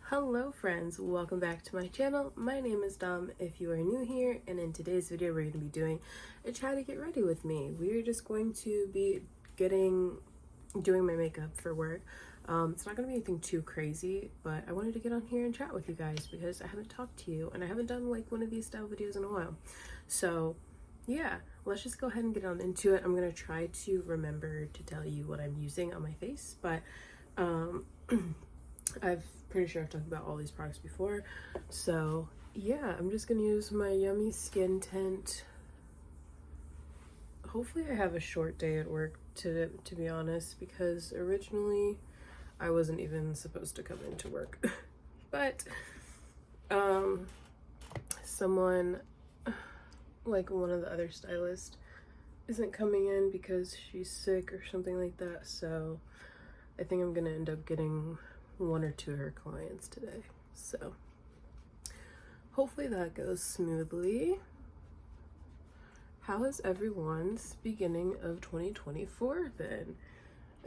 Hello friends, welcome back to my channel. My name is Dom if you are new here, and in today's video we're going to be doing a try to get ready with me. We're just going to be doing my makeup for work. It's not going to be anything too crazy, but I wanted to get on here and chat with you guys because I haven't talked to you and I haven't done like one of these style videos in a while. So yeah, let's just go ahead and get on into it. I'm going to try to remember to tell you what I'm using on my face, but I've pretty sure I've talked about all these products before. So yeah, I'm just gonna use my Yummy Skin Tint. Hopefully I have a short day at work to be honest, because originally I wasn't even supposed to come into work. But someone, like one of the other stylists, isn't coming in because she's sick or something like that, so I think I'm gonna end up getting one or two of her clients today. So hopefully that goes smoothly. How has everyone's beginning of 2024 been?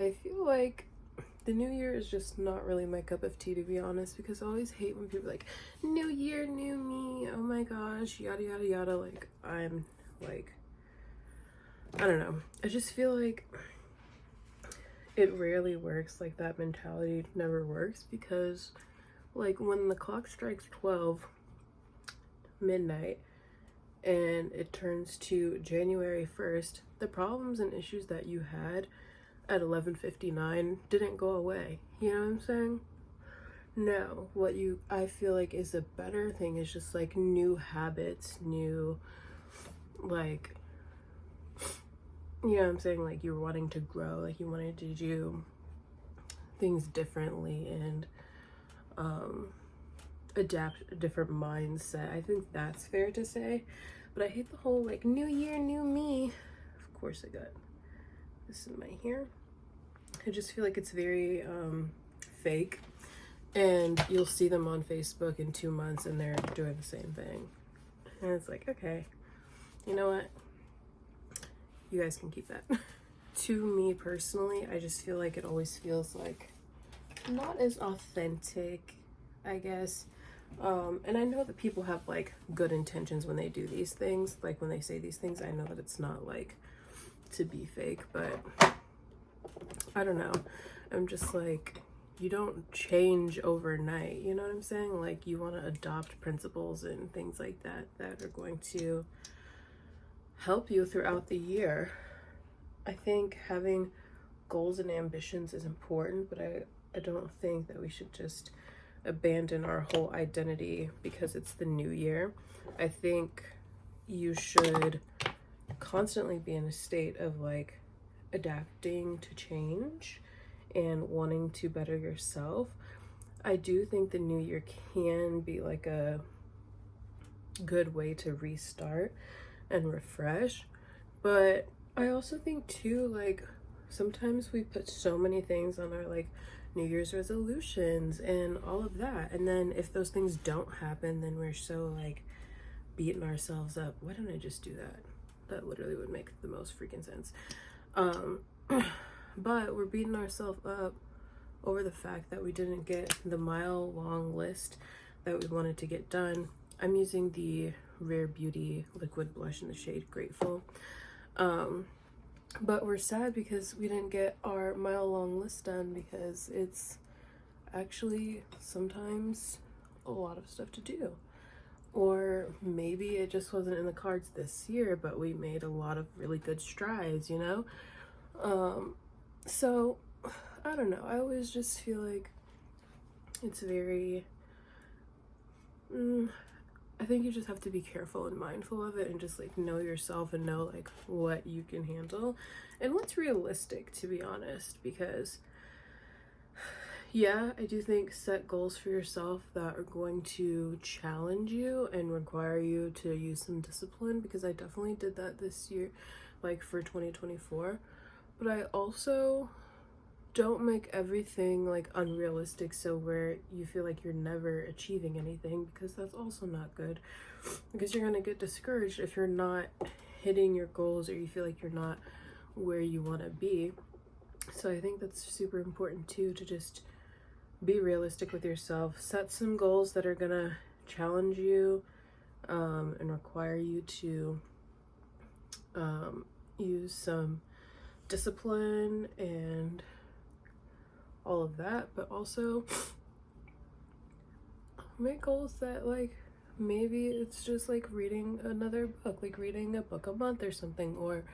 I feel like the new year is just not really my cup of tea, to be honest, because I always hate when people are like, new year, new me, oh my gosh, yada yada yada. Like, I'm like, I don't know, I just feel like it rarely works. Like, that mentality never works, because like when the clock strikes 12 midnight and it turns to January 1st, the problems and issues that you had at 11:59 didn't go away. You know what I'm saying? No, I feel like is a better thing is just like new habits, new, like, you know what I'm saying, like you're wanting to grow, like you wanted to do things differently and adapt a different mindset. I think that's fair to say. But I hate the whole like new year, new me. Of course I got this in my hair. I just feel like it's very fake, and you'll see them on Facebook in 2 months and they're doing the same thing, and it's like, okay, you know what, you guys can keep that. To me personally, I just feel like it always feels like not as authentic, I guess. And I know that people have like good intentions when they do these things, like when they say these things. I know that it's not like to be fake, but I don't know, I'm just like, you don't change overnight, you know what I'm saying? Like, you want to adopt principles and things like that that are going to help you throughout the year. I think having goals and ambitions is important, but I don't think that we should just abandon our whole identity because it's the new year. I think you should constantly be in a state of like adapting to change and wanting to better yourself. I do think the new year can be like a good way to restart and refresh, but I also think too, like, sometimes we put so many things on our like New Year's resolutions and all of that, and then if those things don't happen, then we're so like beating ourselves up. Why don't I just do that? That literally would make the most freaking sense. But we're beating ourselves up over the fact that we didn't get the mile-long list that we wanted to get done. I'm using the Rare Beauty liquid blush in the shade Grateful. But we're sad because we didn't get our mile-long list done, because it's actually sometimes a lot of stuff to do. Or maybe it just wasn't in the cards this year, but we made a lot of really good strides, you know? So I don't know, I always just feel like it's very I think you just have to be careful and mindful of it, and just like know yourself and know like what you can handle and what's realistic, to be honest. Because yeah, I do think set goals for yourself that are going to challenge you and require you to use some discipline, because I definitely did that this year, like for 2024. But I also don't make everything like unrealistic, so where you feel like you're never achieving anything, because that's also not good, because you're gonna get discouraged if you're not hitting your goals or you feel like you're not where you want to be. So I think that's super important too, to just be realistic with yourself. Set some goals that are gonna challenge you and require you to use some discipline and all of that, but also make goals that, like, maybe it's just like reading another book, like reading a book a month or something, or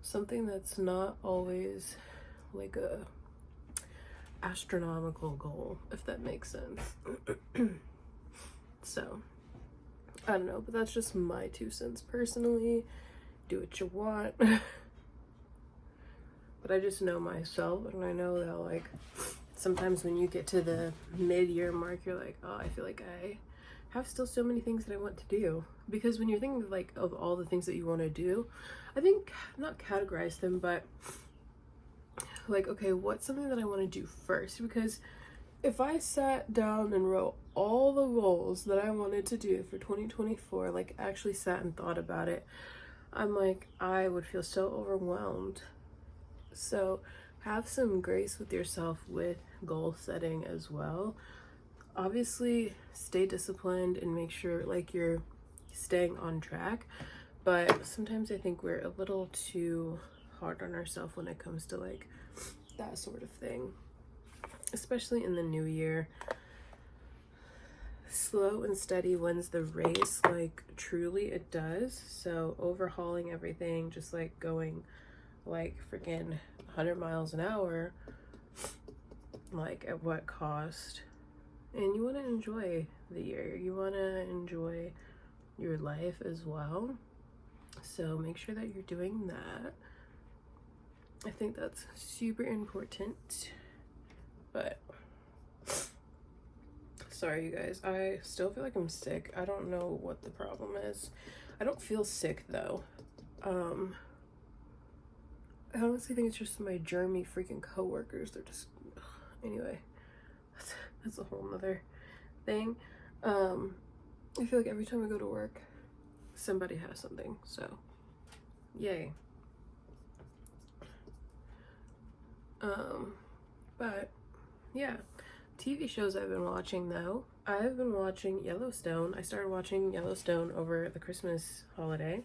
something that's not always like a astronomical goal, if that makes sense. So I don't know, but that's just my 2 cents personally. Do what you want. But I just know myself, and I know that, like, sometimes when you get to the mid-year mark, you're like, oh, I feel like I have still so many things that I want to do. Because when you're thinking of, like, of all the things that you want to do, I think, not categorize them, but like, okay, what's something that I want to do first? Because if I sat down and wrote all the goals that I wanted to do for 2024, like actually sat and thought about it, I'm like, I would feel so overwhelmed. So have some grace with yourself with goal setting as well. Obviously, stay disciplined and make sure, like, you're staying on track. But sometimes I think we're a little too hard on ourselves when it comes to, like, that sort of thing. Especially in the new year. Slow and steady wins the race, like, truly it does. So overhauling everything, just like going like freaking 100 miles an hour, like, at what cost? And you want to enjoy the year, you want to enjoy your life as well, so make sure that you're doing that. I think that's super important. But sorry, you guys, I still feel like I'm sick. I don't know what the problem is. I don't feel sick though. I honestly think it's just my germy freaking coworkers. They're just, anyway, that's a whole nother thing. I feel like every time I go to work, somebody has something, so yay. But yeah, TV shows I've been watching though. I've been watching Yellowstone. I started watching Yellowstone over the Christmas holiday.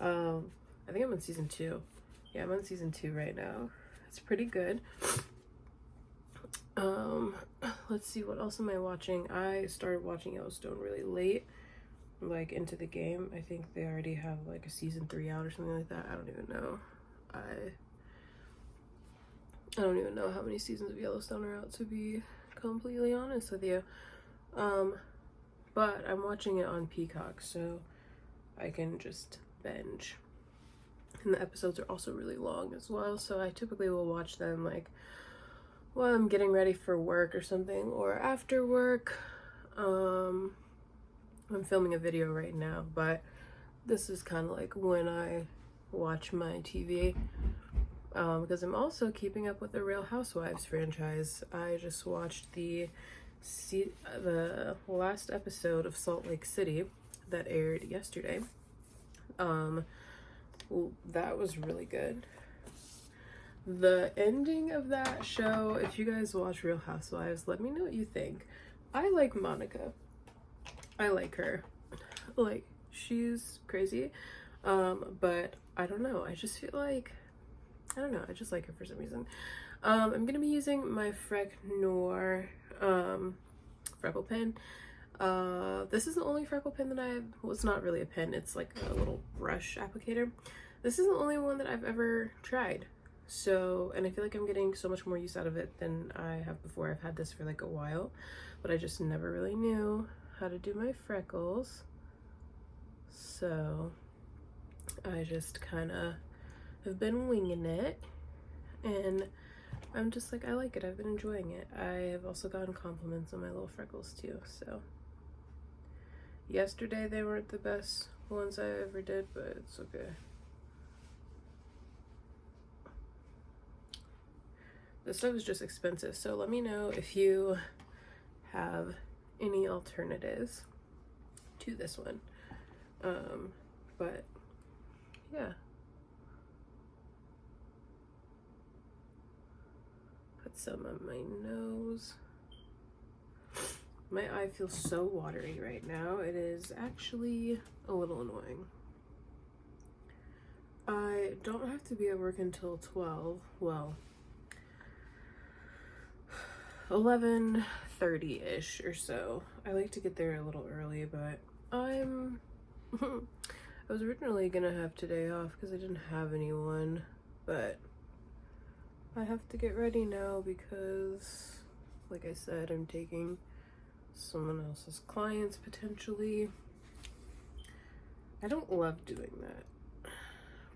I think I'm on season 2. Yeah, I'm on season 2 right now. It's pretty good. Let's see, what else am I watching? I started watching Yellowstone really late, like into the game. I think they already have like a season 3 out or something like that. I don't even know. I don't even know how many seasons of Yellowstone are out, to be completely honest with you. But I'm watching it on Peacock, so I can just binge. And the episodes are also really long as well, so I typically will watch them like while I'm getting ready for work or something, or after work. I'm filming a video right now, but this is kind of like when I watch my TV. Because I'm also keeping up with the Real Housewives franchise. I just watched the last episode of Salt Lake City that aired yesterday. That was really good. The ending of that show, if you guys watch Real Housewives, let me know what you think. I like Monica. I like her. Like, she's crazy. But I don't know. I just feel like, I don't know, I just like her for some reason. I'm gonna be using my Freck Noir freckle pen. This is the only freckle pen that well, it's not really a pen, it's like a little brush applicator. This is the only one that I've ever tried. So, and I feel like I'm getting so much more use out of it than I have before. I've had this for like a while, but I just never really knew how to do my freckles. So I just kind of have been winging it, and I'm just like, I like it. I've been enjoying it. I have also gotten compliments on my little freckles too, so yesterday they weren't the best ones I ever did, but it's okay. This stuff is just expensive, so let me know if you have any alternatives to this one. But yeah. Put some on my nose. My eye feels so watery right now. It is actually a little annoying. I don't have to be at work until 12. Well, 11:30-ish or so. I like to get there a little early, but I'm I was originally gonna have today off because I didn't have anyone, but I have to get ready now because, like I said, I'm taking someone else's clients potentially. I don't love doing that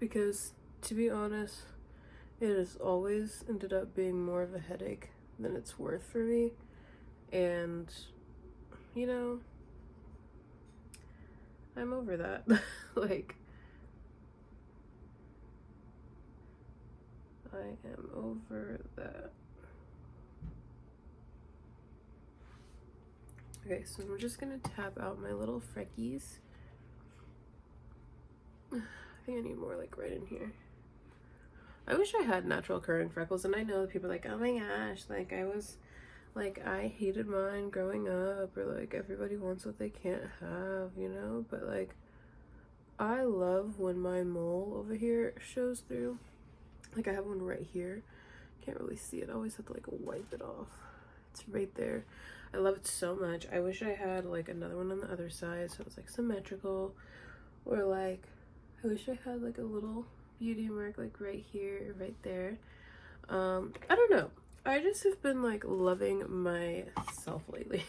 because, to be honest, it has always ended up being more of a headache than it's worth for me. And, you know, I'm over that. Like, I am over that. Okay, so I'm just gonna tap out my little freckies. I think I need more, like, right in here. I wish I had natural occurring freckles, and I know that people are like, oh my gosh, like, I hated mine growing up, or like, everybody wants what they can't have, you know? But like, I love when my mole over here shows through. Like, I have one right here. Can't really see it. I always have to like wipe it off. It's right there. I love it so much. I wish I had like another one on the other side so it's like symmetrical, or like I wish I had like a little beauty mark like right here, right there. I don't know. I just have been like loving myself lately.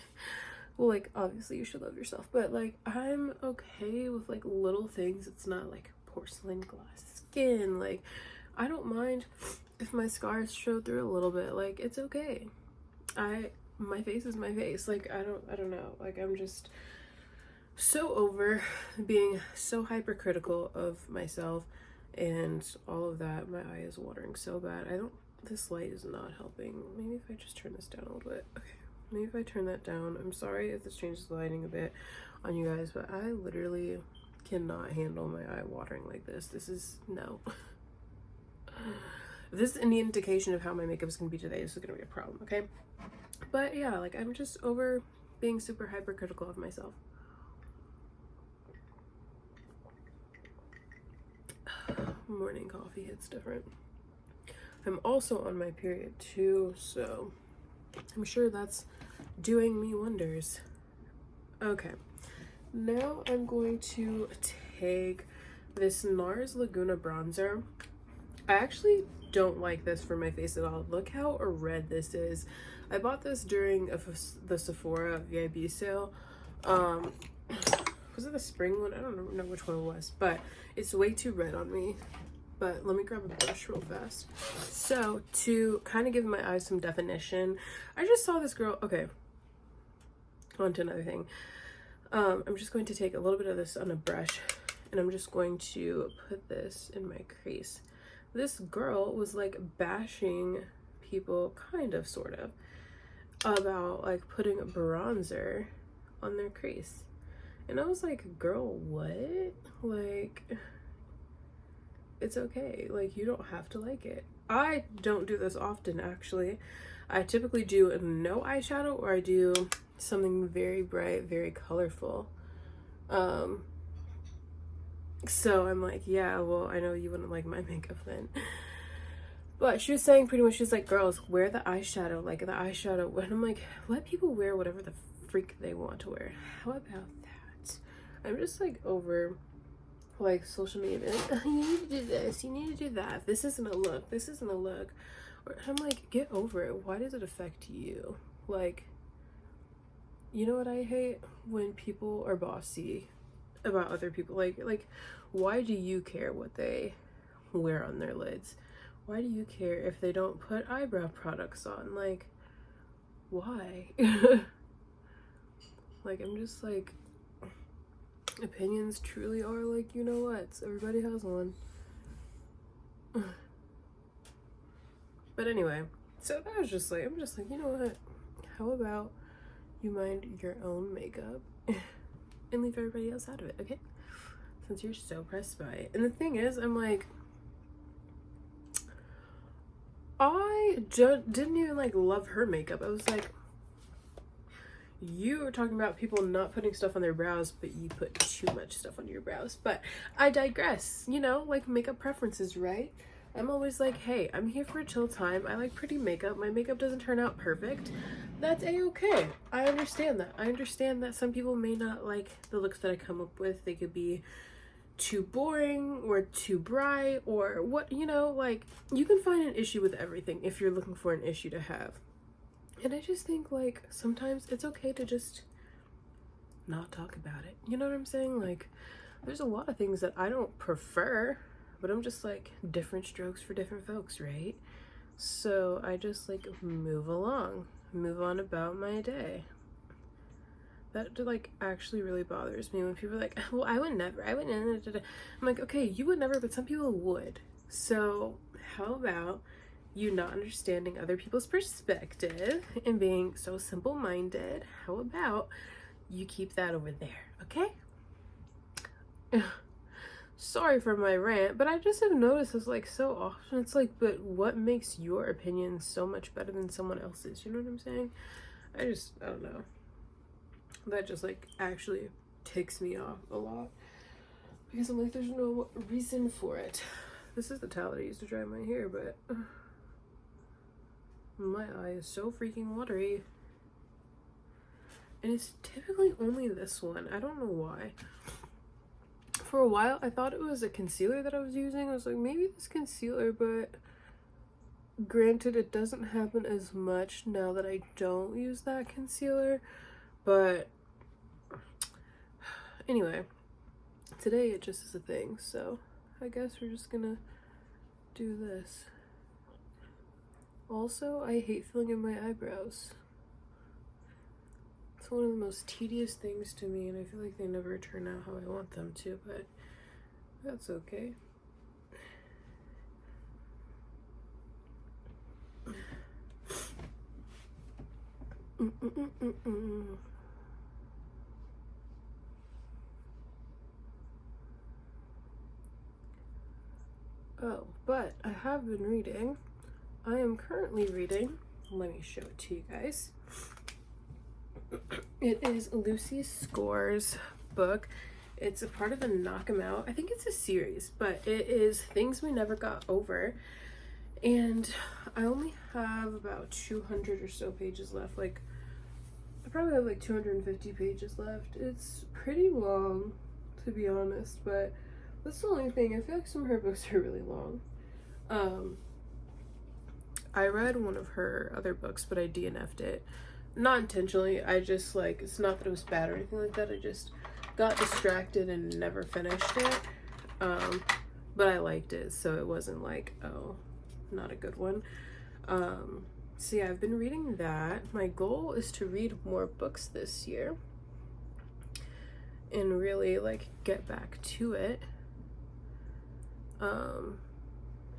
Well, like, obviously you should love yourself, but like, I'm okay with like little things. It's not like porcelain glass skin. Like, I don't mind if my scars show through a little bit. Like, it's okay. My face is my face. Like, I don't know. Like, I'm just so over being so hypercritical of myself and all of that. My eye is watering so bad. This light is not helping. Maybe if I just turn this down a little bit. Okay, maybe if I turn that down. I'm sorry if this changes the lighting a bit on you guys, but I literally cannot handle my eye watering like this. This is no. If this is any indication of how my makeup is gonna be today, this is gonna be a problem, okay? But yeah, like, I'm just over being super hypercritical of myself. Morning coffee hits different. I'm also on my period too, so I'm sure that's doing me wonders. Okay, now I'm going to take this NARS Laguna bronzer. I actually don't like this for my face at all. Look how red this is. I bought this during the Sephora VIB sale. Was it the spring one? I don't know which one it was, but it's way too red on me. But let me grab a brush real fast. So to kind of give my eyes some definition, I just saw this girl. Okay, on to another thing. I'm just going to take a little bit of this on a brush, and I'm just going to put this in my crease. This girl was like bashing people, kind of, sort of, about like putting bronzer on their crease. And I was like, girl, what? Like, it's okay. Like, you don't have to like it. I don't do this often, actually. I typically do no eyeshadow, or I do something very bright, very colorful. So I'm like, yeah, well, I know you wouldn't like my makeup then. But she was saying pretty much, she's like, girls, wear the eyeshadow, like the eyeshadow. And I'm like, let people wear whatever the freak they want to wear. How about that? I'm just like over like social media. Like, oh, you need to do this, you need to do that. This isn't a look. This isn't a look. Or I'm like, get over it. Why does it affect you? Like, you know what I hate? When people are bossy about other people. Like, why do you care what they wear on their lids? Why do you care if they don't put eyebrow products on? Like, why? Like, I'm just like, opinions truly are like, you know what? Everybody has one. But anyway, so that was just like, I'm just like, you know what? How about you mind your own makeup and leave everybody else out of it, okay? Since you're so pressed by it. And the thing is, I'm like, I didn't even like love her makeup. I was like, You were talking about people not putting stuff on their brows, but you put too much stuff on your brows. But I digress. You know, like makeup preferences, right? I'm always like, hey, I'm here for a chill time. I like pretty makeup. My makeup doesn't turn out perfect. That's a-okay. I understand that. I understand that some people may not like the looks that I come up with. They could be too boring or too bright or what, you know, like you can find an issue with everything if you're looking for an issue to have. And I just think like sometimes it's okay to just not talk about it. You know what I'm saying? Like there's a lot of things that I don't prefer, but I'm just like different strokes for different folks, right? So I just like move along, move on about my day. That like actually really bothers me when people are like, well, I would never, I would never. I'm like, okay, you would never, but some people would. So how about you not understanding other people's perspective and being so simple-minded? How about you keep that over there, okay? Sorry for my rant, but I just have noticed this like so often. It's like, but what makes your opinion so much better than someone else's? You know what I'm saying? I don't know. That just like actually ticks me off a lot because I'm like, there's no reason for it. This is the towel that I used to dry my hair, but my eye is so freaking watery. And it's typically only this one. I don't know why. For a while, I thought it was a concealer that I was using. I was like, maybe this concealer, but granted, it doesn't happen as much now that I don't use that concealer. But anyway, today it just is a thing, so I guess we're just gonna do this. Also, I hate filling in my eyebrows. It's one of the most tedious things to me, and I feel like they never turn out how I want them to, but that's okay. Oh, but I have been reading. I am currently reading, let me show it to you guys. It is Lucy Score's book. It's a part of the Knock 'Em Out. I think it's a series, but it is Things We Never Got Over. And I only have about 200 or so pages left. Like, I probably have like 250 pages left. It's pretty long, to be honest, but that's the only thing. I feel like some of her books are really long. I read one of her other books, but I DNF'd it. Not intentionally. I just like, it's not that it was bad or anything like that. I just got distracted and never finished it. But I liked it, so it wasn't like, oh, not a good one. So yeah, I've been reading that. My goal is to read more books this year and really like get back to it.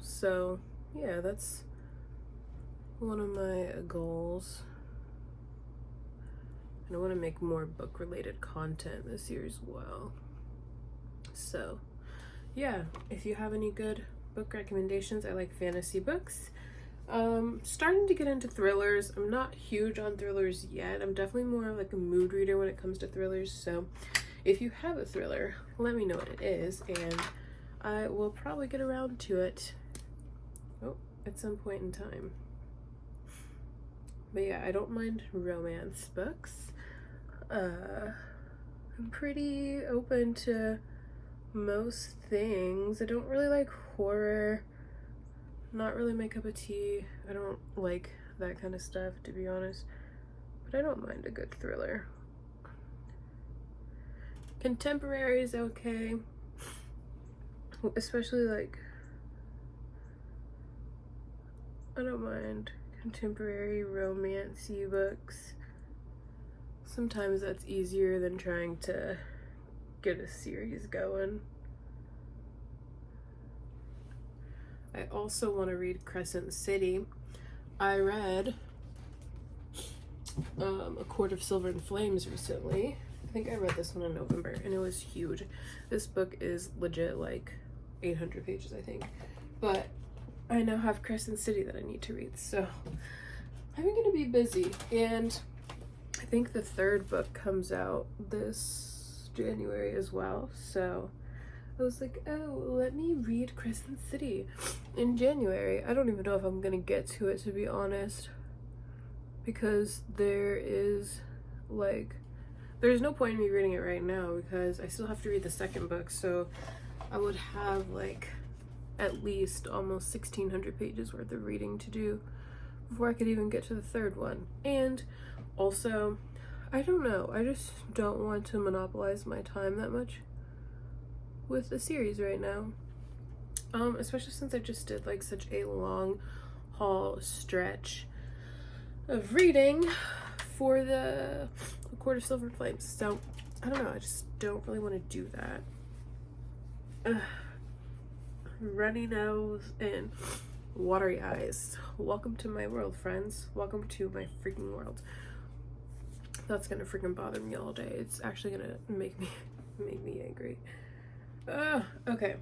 So yeah, that's one of my goals. And I want to make more book related content this year as well. So yeah, if you have any good book recommendations, I like fantasy books. Starting to get into thrillers. I'm not huge on thrillers yet. I'm definitely more of like a mood reader when it comes to thrillers. So if you have a thriller, let me know what it is and I will probably get around to it at some point in time. But yeah, I don't mind romance books. I'm pretty open to most things. I don't really like horror. Not really my cup of tea. I don't like that kind of stuff, to be honest. But I don't mind a good thriller. Contemporary is okay. Especially like, I don't mind contemporary romance-y books. Sometimes that's easier than trying to get a series going. I also want to read Crescent City. I read A Court of Silver and Flames recently. I think I read this one in November and it was huge. This book is legit like 800 pages, I think. But I now have Crescent City that I need to read, so I'm gonna be busy. And I think the third book comes out this January as well, so I was like, oh, let me read Crescent City in January. I don't even know if I'm gonna get to it, to be honest, because there's no point in me reading it right now because I still have to read the second book, so I would have like at least almost 1,600 pages worth of reading to do before I could even get to the third one. And also, I don't know, I just don't want to monopolize my time that much with the series right now, especially since I just did like such a long haul stretch of reading for the Court of Silver Flames. So I don't know, I just don't really want to do that. Runny nose and watery eyes. Welcome to my world, friends. Welcome to my freaking world. That's gonna freaking bother me all day. It's actually gonna make me angry. Okay.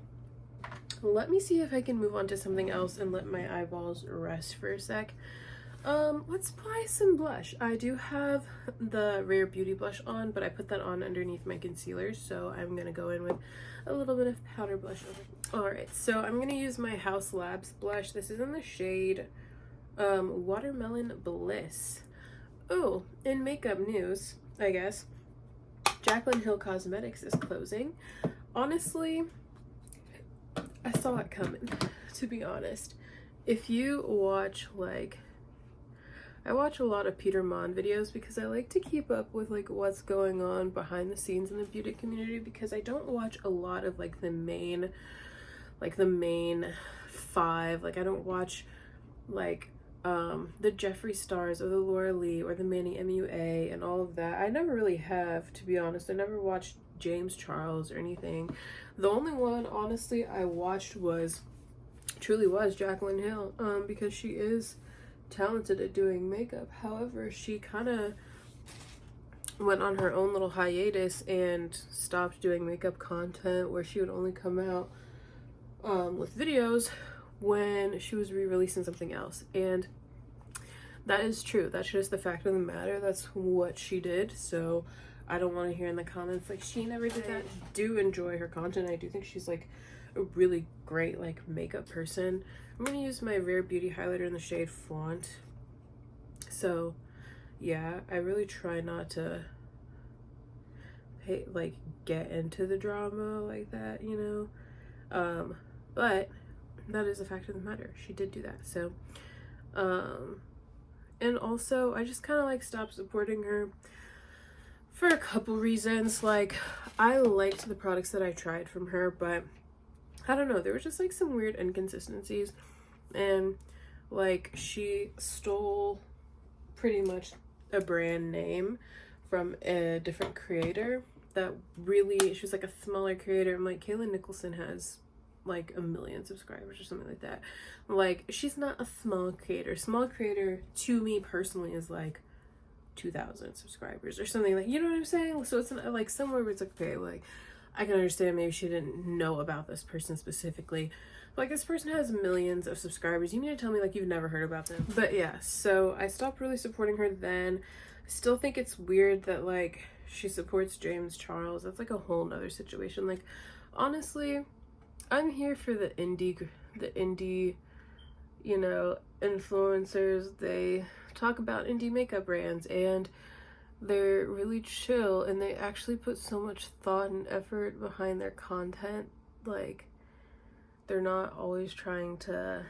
Let me see if I can move on to something else and let my eyeballs rest for a sec. Let's apply some blush. I do have the Rare Beauty blush on, but I put that on underneath my concealer, so I'm gonna go in with a little bit of powder blush over. Alright, so I'm gonna use my House Labs blush. This is in the shade Watermelon Bliss. Oh, in makeup news, I guess, Jaclyn Hill Cosmetics is closing. Honestly, I saw it coming, to be honest. If you watch, like, I watch a lot of Peter Mon videos because I like to keep up with like what's going on behind the scenes in the beauty community, because I don't watch a lot of like the main five. Like I don't watch like the Jeffree Stars or the Laura Lee or the Manny MUA and all of that. I never really have, to be honest. I never watched James Charles or anything. The only one honestly I watched truly was Jaclyn Hill, because she is talented at doing makeup. However, she kind of went on her own little hiatus and stopped doing makeup content, where she would only come out with videos when she was re-releasing something else. And that is true. That's just the fact of the matter. That's what she did. So I don't want to hear in the comments like she never did that. I do enjoy her content. I do think she's like a really great like makeup person. I'm gonna use my Rare Beauty highlighter in the shade Flaunt. So yeah, I really try not to get into the drama like that, you know, but that is a fact of the matter. She did do that. So and also I just kind of like stopped supporting her for a couple reasons. Like, I liked the products that I tried from her, but I don't know, there were just like some weird inconsistencies, and like she stole pretty much a brand name from a different creator that really, she was like a smaller creator. I'm like, Kayla Nicholson has like 1 million subscribers or something like that. Like, she's not a small creator. Small creator to me personally is like 2,000 subscribers or something, like, you know what I'm saying? So it's like somewhere where it's like, okay, like I can understand maybe she didn't know about this person specifically. Like, this person has millions of subscribers. You need to tell me like you've never heard about them. But yeah, so I stopped really supporting her then. I still think it's weird that like she supports James Charles. That's like a whole nother situation. Like, honestly, I'm here for the indie, you know, influencers. They talk about indie makeup brands and they're really chill, and they actually put so much thought and effort behind their content. Like, they're not always trying to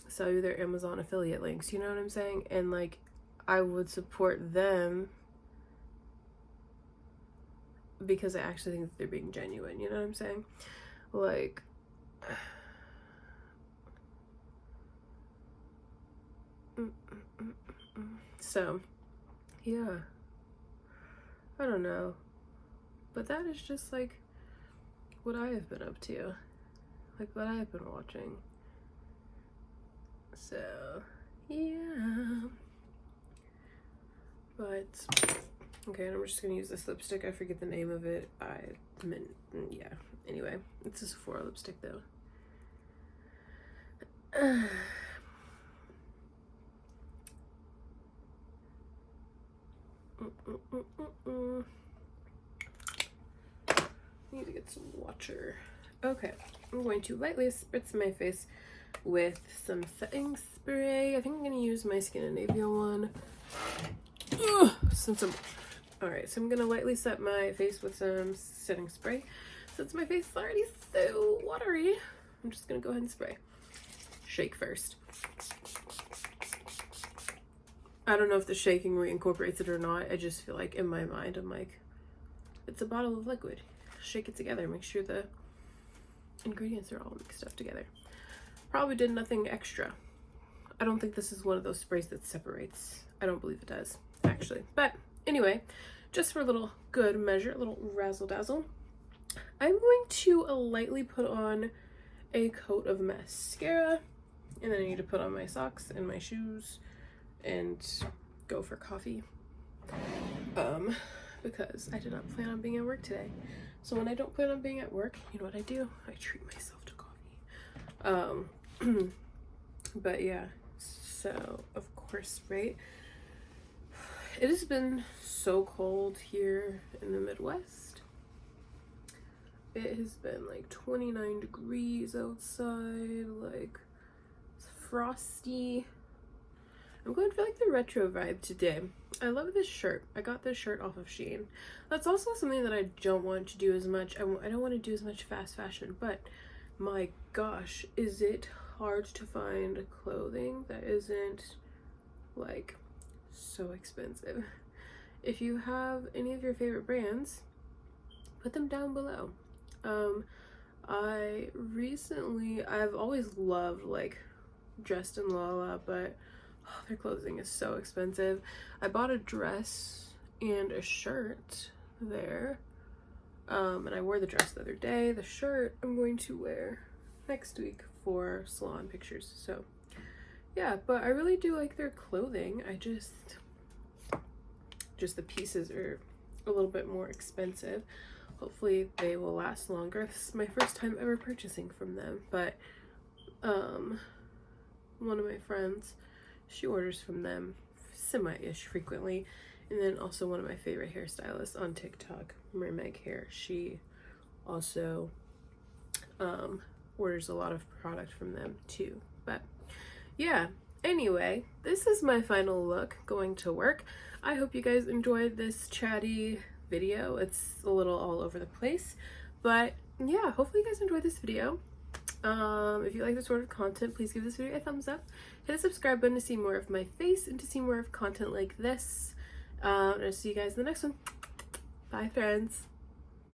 sell you their Amazon affiliate links, you know what I'm saying? And like, I would support them because I actually think that they're being genuine, you know what I'm saying? Like, so yeah, I don't know, but that is just like what I have been up to, like what I have been watching. So yeah, but okay, and I'm just gonna use this lipstick. I forget the name of it. Yeah, anyway, it's a Sephora lipstick though. Need to get some water. Okay, I'm going to lightly spritz my face with some setting spray. I think I'm gonna use my Scandinavia one. Ugh, alright, so I'm gonna lightly set my face with some setting spray. Since my face is already so watery, I'm just gonna go ahead and spray. Shake first. I don't know if the shaking reincorporates it or not. I just feel like in my mind, I'm like, it's a bottle of liquid. Shake it together. Make sure the ingredients are all mixed up together. Probably did nothing extra. I don't think this is one of those sprays that separates. I don't believe it does, actually. But anyway, just for a little good measure, a little razzle dazzle, I'm going to lightly put on a coat of mascara, and then I need to put on my socks and my shoes and go for coffee. Because I did not plan on being at work today. So when I don't plan on being at work, you know what I do? I treat myself to coffee. But yeah, so of course, right? It has been so cold here in the Midwest. It has been like 29 degrees outside, like it's frosty. I'm going for like the retro vibe today. I love this shirt. I got this shirt off of Shein. That's also something that I don't want to do as much. I don't want to do as much fast fashion, but my gosh, is it hard to find clothing that isn't like so expensive. If you have any of your favorite brands, put them down below. I've always loved like Dressed in Lala, but their clothing is so expensive. I bought a dress and a shirt there, and I wore the dress the other day. The shirt I'm going to wear next week for salon pictures. So yeah, but I really do like their clothing. I just the pieces are a little bit more expensive. Hopefully they will last longer. This is my first time ever purchasing from them, but one of my friends, she orders from them semi-ish frequently. And then also one of my favorite hairstylists on TikTok, Mermeg Hair, she also orders a lot of product from them too. But yeah, anyway, this is my final look going to work. I hope you guys enjoyed this chatty video. It's a little all over the place, but yeah, hopefully you guys enjoyed this video. If you like this sort of content, please give this video a thumbs up. Hit the subscribe button to see more of my face and to see more of content like this. And I'll see you guys in the next one. Bye, friends.